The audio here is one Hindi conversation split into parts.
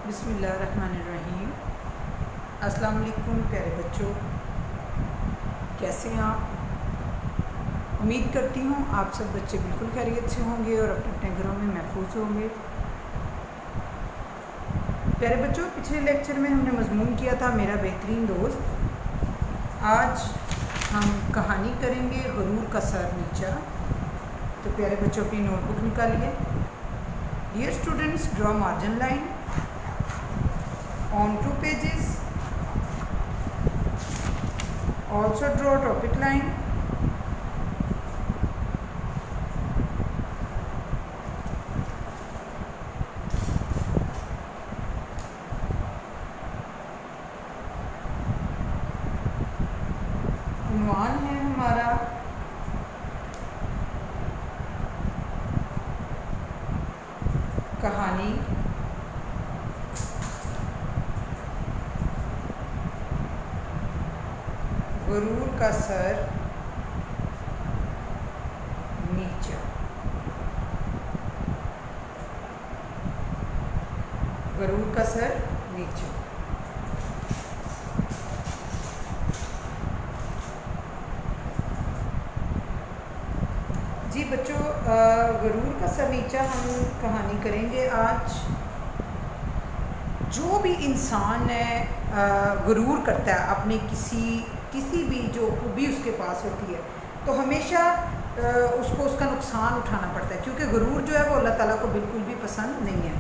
बिस्मिल्लाहिर्रहमानिर्रहीम। अस्सलाम वालेकुम प्यारे बच्चों, कैसे हैं आप? उम्मीद करती हूँ आप सब बच्चे बिल्कुल खैरियत से होंगे और अपने अपने घरों में महफूज होंगे। प्यारे बच्चों, पिछले लेक्चर में हमने मज़मून किया था मेरा बेहतरीन दोस्त। आज हम कहानी करेंगे गुरूर का सर नीचा। तो प्यारे बच्चों अपनी नोटबुक निकालिए। Dear students, draw margin line on 2 pages. Also draw topic line. उन्वान है हमारा कहानी गुरूर का सर नीचा। गुरूर का सर नीचा। जी बच्चों, गुरूर का सर नीचा हम कहानी करेंगे आज। जो भी इंसान है गुरूर करता है अपने किसी भी जो खूबी उसके पास होती है, तो हमेशा उसको उसका नुकसान उठाना पड़ता है, क्योंकि गुरूर जो है वो अल्लाह ताला को बिल्कुल भी पसंद नहीं है।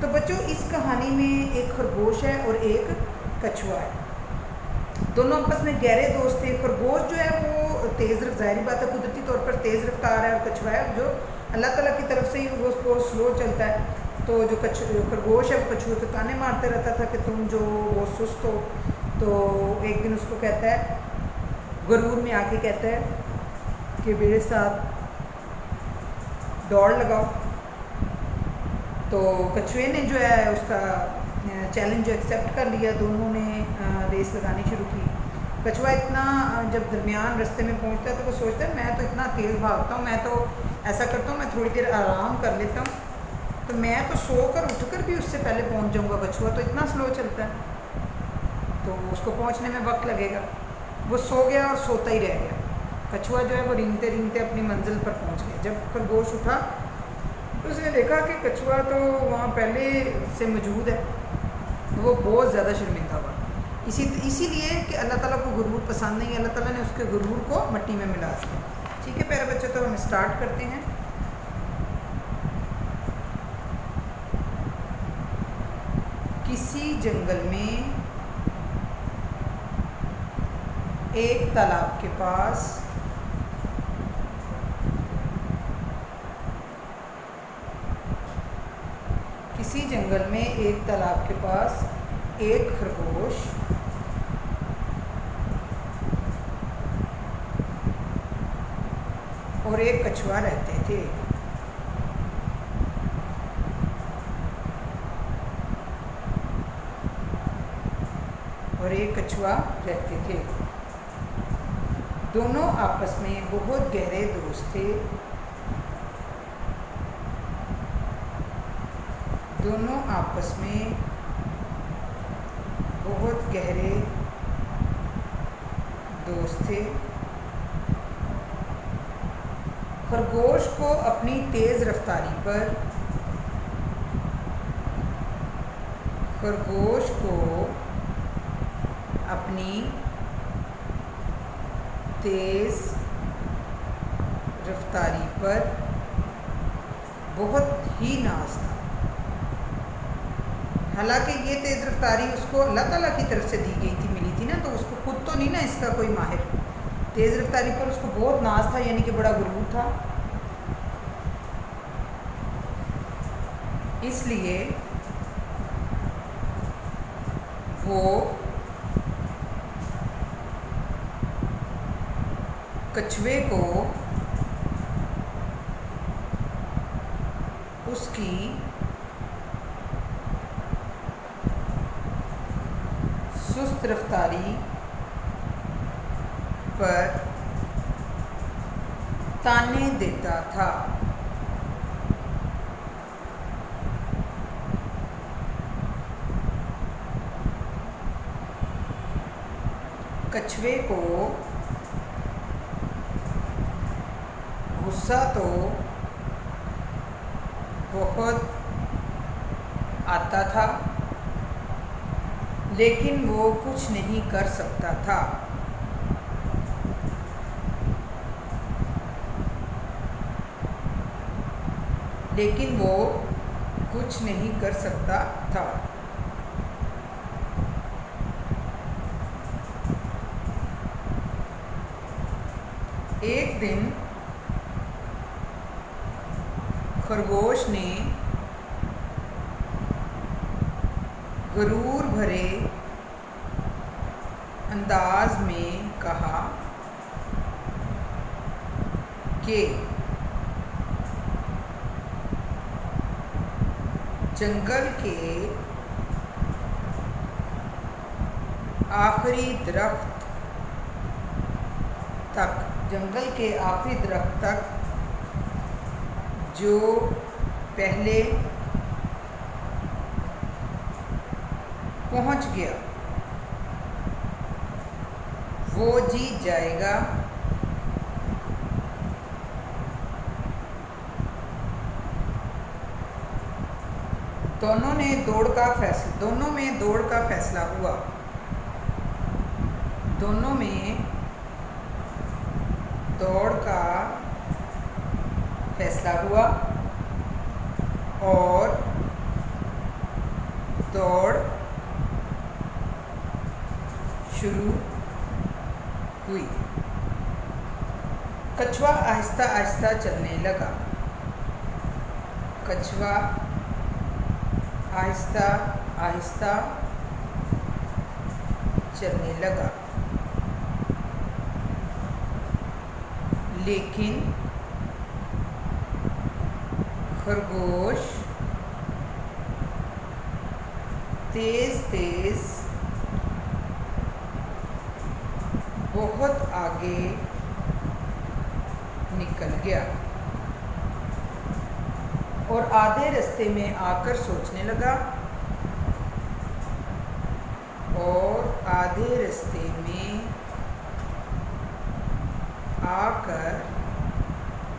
तो बच्चों, इस कहानी में एक खरगोश है और एक कछुआ है। दोनों आपस में गहरे दोस्त थे। खरगोश जो है वो तेज़ ज़ाहिर बात है कुदरती तौर पर तेज़ रफ्तार है, और कछुआ है जो अल्लाह ताला की तरफ से ही वो उसको स्लो चलता है। तो जो खरगोश है वो कछुए को ताने मारते रहता था कि तुम जो वो सुस्त हो। तो एक दिन उसको कहता है, गुरूर में आके कहता है कि मेरे साथ दौड़ लगाओ। तो कछुए ने जो है उसका चैलेंज जो एक्सेप्ट कर लिया। दोनों ने रेस लगानी शुरू की। कछुआ इतना जब दरमियान रास्ते में पहुंचता है तो वो सोचता है मैं तो इतना तेज़ भागता हूँ, मैं तो ऐसा करता हूँ मैं थोड़ी देर आराम कर लेता हूँ, तो मैं तो सोकर उठकर भी उससे पहले पहुंच जाऊंगा। कछुआ तो इतना स्लो चलता है, तो उसको पहुंचने में वक्त लगेगा। वो सो गया और सोता ही रह गया। कछुआ जो है वो रेंगते रेंगते अपनी मंजिल पर पहुंच गया। जब खरगोश उठा तो उसने देखा कि कछुआ तो वहाँ पहले से मौजूद है। तो वो बहुत ज़्यादा शर्मिंदा हुआ, इसीलिए कि अल्लाह ताला को गुरूर पसंद नहीं है। अल्लाह ताला ने उसके गुरूर को मिट्टी में मिला दिया। ठीक है प्यारे बच्चों, तो हम स्टार्ट करते हैं। किसी जंगल में एक तालाब के पास एक खरगोश और एक कछुआ रहते थे। दोनों आपस में बहुत गहरे दोस्त थे। खरगोश को अपनी तेज़ रफ्तारी पर बहुत ही नाज था। हालांकि ये तेज़ रफ्तारी उसको अल्लाह ताला की तरफ से दी गई थी, मिली थी ना, तो उसको खुद तो नहीं ना इसका कोई माहिर। तेज़ रफ्तारी पर उसको बहुत नाज था, यानी कि बड़ा गुरूर था। इसलिए वो कछुए को उसकी सुस्त रफ्तारी पर ताने देता था। कछुए को गुस्सा तो बहुत आता था, लेकिन वो कुछ नहीं कर सकता था। लेकिन वो कुछ नहीं कर सकता था। एक दिन खरगोश ने गुरूर भरे अंदाज में कहा कि जंगल के आखिरी दरख्त तक जो पहले पहुंच गया वो जीत जाएगा। दोनों में दौड़ का फैसला हुआ। दोनों में दौड़ का फैसला हुआ और दौड़ शुरू हुई। कछुआ आहिस्ता आहिस्ता चलने लगा। कछुआ आहिस्ता आहिस्ता चलने लगा, लेकिन खरगोश तेज तेज बहुत आगे निकल गया और आधे रास्ते में आकर सोचने लगा। और आधे रास्ते में आकर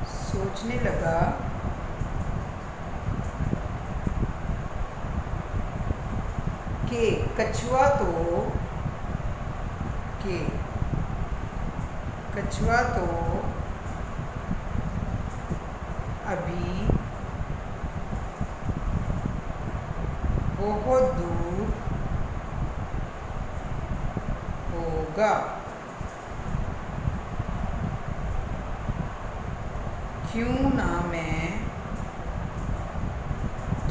सोचने लगा कि कछुआ तो अभी बहुत दूर होगा। क्यों ना मैं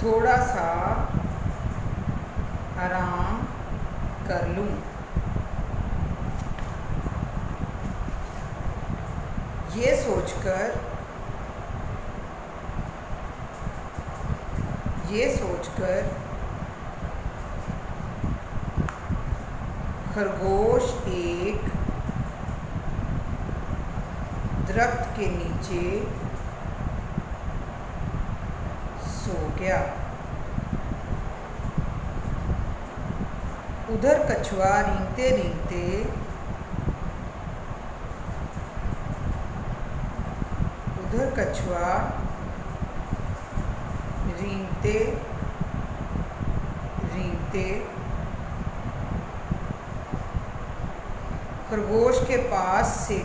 थोड़ा सा आराम कर लूं। ये सोचकर खरगोश एक दरख्त के नीचे सो गया। उधर कछुआ रेंगते रेंगते खरगोश के पास से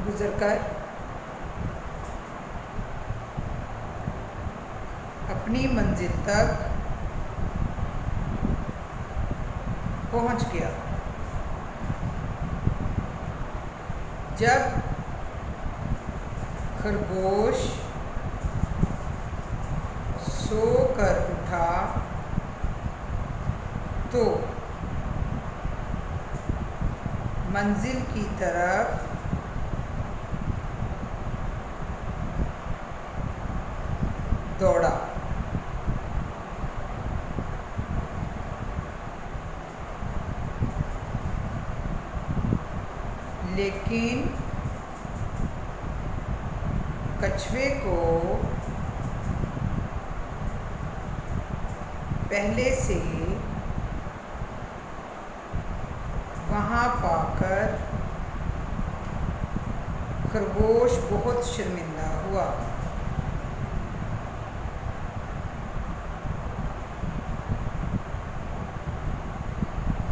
गुजरकर अपनी मंजिल तक पहुंच गया। जब खरगोश सोकर उठा तो मंजिल की तरफ दौड़ा। लेकिन कछुए को पहले से वहाँ पाकर खरगोश बहुत शर्मिंदा हुआ।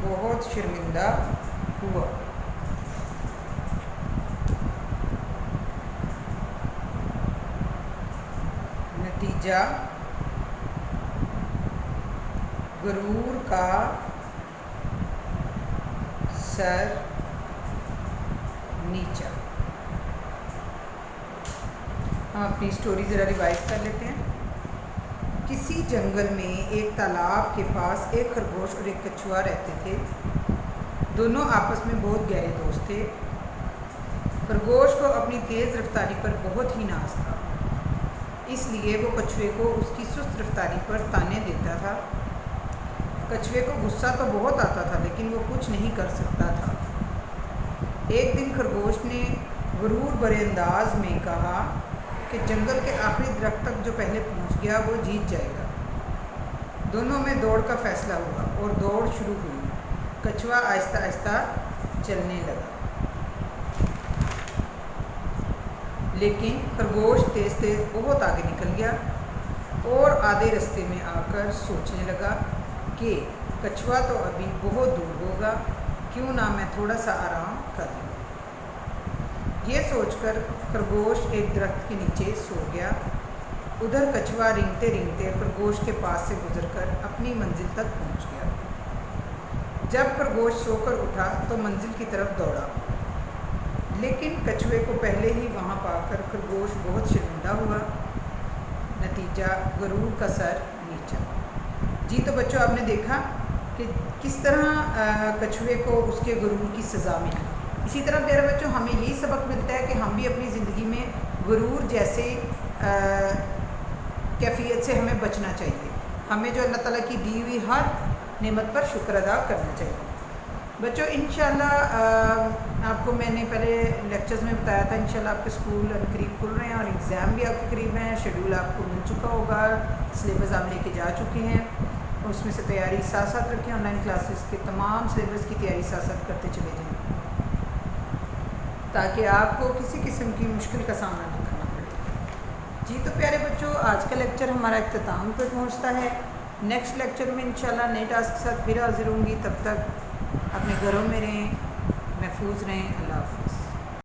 बहुत शर्मिंदा हुआ। नतीजा गरुड़ का सर नीचा। हम अपनी स्टोरी ज़रा रिवाइज कर लेते हैं। किसी जंगल में एक तालाब के पास एक खरगोश और एक कछुआ रहते थे। दोनों आपस में बहुत गहरे दोस्त थे। खरगोश को अपनी तेज़ रफ्तारी पर बहुत ही नाज था, इसलिए वो कछुए को उसकी सुस्त रफ्तारी पर ताने देता था। कछुए को गुस्सा तो बहुत आता था, लेकिन वो कुछ नहीं कर सकता था। एक दिन खरगोश ने गुरूर भरे अंदाज में कहा कि जंगल के आखिरी दरख्त तक जो पहले पहुंच गया वो जीत जाएगा। दोनों में दौड़ का फैसला हुआ और दौड़ शुरू हुई। कछुआ आहिस्ता आहिस्ता चलने लगा, लेकिन खरगोश तेज़ तेज़ बहुत आगे निकल गया और आधे रास्ते में आकर सोचने लगा कि कछुआ तो अभी बहुत दूर होगा, क्यों ना मैं थोड़ा सा आराम कर लूँ। ये सोचकर खरगोश एक दरख्त के नीचे सो गया। उधर कछुआ रेंगते रेंगते खरगोश के पास से गुजरकर अपनी मंजिल तक पहुंच गया। जब खरगोश सोकर उठा तो मंजिल की तरफ दौड़ा, लेकिन कछुए को पहले ही वहां पाकर खरगोश बहुत शर्मिंदा हुआ। नतीजा गरुड़ का सर नीचा। जी तो बच्चों, आपने देखा कि किस तरह कछुए को उसके गुरूर की सज़ा मिली। इसी तरह प्यारे बच्चों, हमें यही सबक मिलता है कि हम भी अपनी ज़िंदगी में गुरूर जैसे कैफियत से हमें बचना चाहिए। हमें जो अल्लाह ताला की दी हुई हर नेमत पर शुक्र अदा करना चाहिए। बच्चों इंशाल्लाह आपको मैंने पहले लेक्चर्स में बताया था, इंशाल्लाह आपके स्कूल करीब खुल रहे हैं और एग्ज़ाम भी आपके करीब हैं। शेड्यूल आपको मिल चुका होगा, सिलेबस आप लेके जा चुके हैं, उसमें से तैयारी साथ साथ रखें। ऑनलाइन क्लासेस के तमाम सिलेबस की तैयारी साथ साथ करते चले जाएँ, ताकि आपको किसी किस्म की मुश्किल का सामना न करना पड़े। जी तो प्यारे बच्चों, आज का लेक्चर हमारा इख्तिताम पर पहुंचता है। नेक्स्ट लेक्चर में इंशाल्लाह नए टास्क के साथ फिर हाजिर होंगी। तब तक अपने घरों में रहें, महफूज रहें। अल्लाह हाफ़िज़।